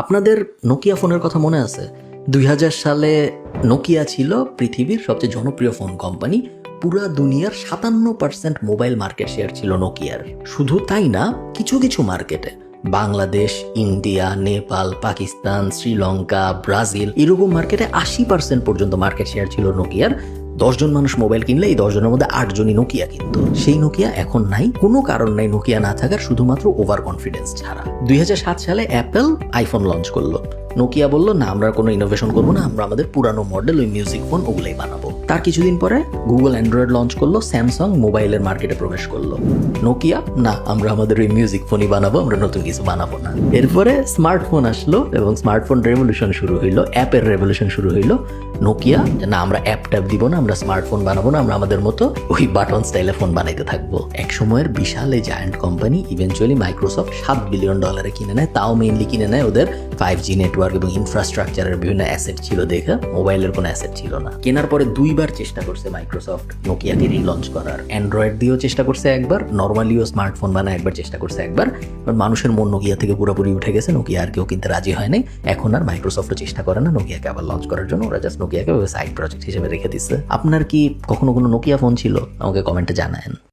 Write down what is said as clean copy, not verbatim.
আপনাদের নোকিয়া ফোনের কথা মনে আছে? 2000 সালে নোকিয়া ছিল পৃথিবীর সবচেয়ে জনপ্রিয় ফোন কোম্পানি। পুরা দুনিয়ার 57% মোবাইল মার্কেট শেয়ার ছিল নোকিয়ার। শুধু তাই না, কিছু কিছু মার্কেটে বাংলাদেশ, ইন্ডিয়া, নেপাল, পাকিস্তান, শ্রীলঙ্কা, ব্রাজিল এরকম মার্কেটে 80% পর্যন্ত মার্কেট শেয়ার ছিল নোকিয়ার। 10 জন মানুষ মোবাইল কিনলে এই 10 জনের মধ্যে 8 জনই নোকিয়া কিনতো। সেই নোকিয়া এখন নাই, কোনো কারণ নাই নোকিয়া না থাকার, শুধুমাত্র ওভার কনফিডেন্স ছাড়া। 2007 সালে অ্যাপেল আইফোন লঞ্চ করলো। নোকিয়া বলল না, আমরা কোনো ইনোভেশন করবো না, আমরা আমাদের পুরানো মডেল ওই মিউজিক ফোন ওগুলোই বানাবো। তার কিছুদিন পরে গুগল অ্যান্ড্রয়েড লঞ্চ করলো, স্যামসাং মোবাইলের মার্কেটে প্রবেশ করলো। নোকিয়া না, আমরা আমাদের ওই মিউজিক ফোনই বানাবো, আমরা নতুন কিছু বানাবো না। এরপরে স্মার্টফোন আসলো এবং স্মার্টফোন রেভলিউশন শুরু হইলো, অ্যাপের রেভলিউশন শুরু হইলো। নোকিয়া না, আমরা অ্যাপ ট্যাপ দিব না, আমরা স্মার্টফোন বানাবো না, আমরা আমাদের মতো ওই বাটন স্টাইলে ফোন বানাইতে থাকবো। এক সময়ের বিশাল এই giant company eventually Microsoft $7 billion কিনে নেয়। তাও মেইনলি কিনে নেয় ওদের 5G নেটওয়ার্ক এবং ইনফ্রাস্ট্রাকচারের বিভিন্ন অ্যাসেট ছিল দেখে, মোবাইলের কোনো অ্যাসেট ছিল না। কেনার পরে 2বার চেষ্টা করছে মাইক্রোসফট নোকিয়াকে রিলঞ্চ করার। অ্যান্ড্রয়েড দিয়েও চেষ্টা করছে একবার, নর্মালিও স্মার্টফোন বানায় একবার চেষ্টা করছে একবার। মানুষের মন নোকিয়া থেকে পুরোপুরি উঠে গেছে, নোকিয়া আর কেউ কিনতে রাজি হয় নাই। এখন আর মাইক্রোসফটও চেষ্টা করে না নোকিয়াকে আবার লঞ্চ করার জন্য, ওরা জাস্ট নোকিয়াকে সাইড প্রজেক্ট হিসেবে রেখে দিচ্ছে। আপনার কি কখনো কোনো নোকিয়া ফোন ছিল? আমাকে কমেন্টে জানায়েন।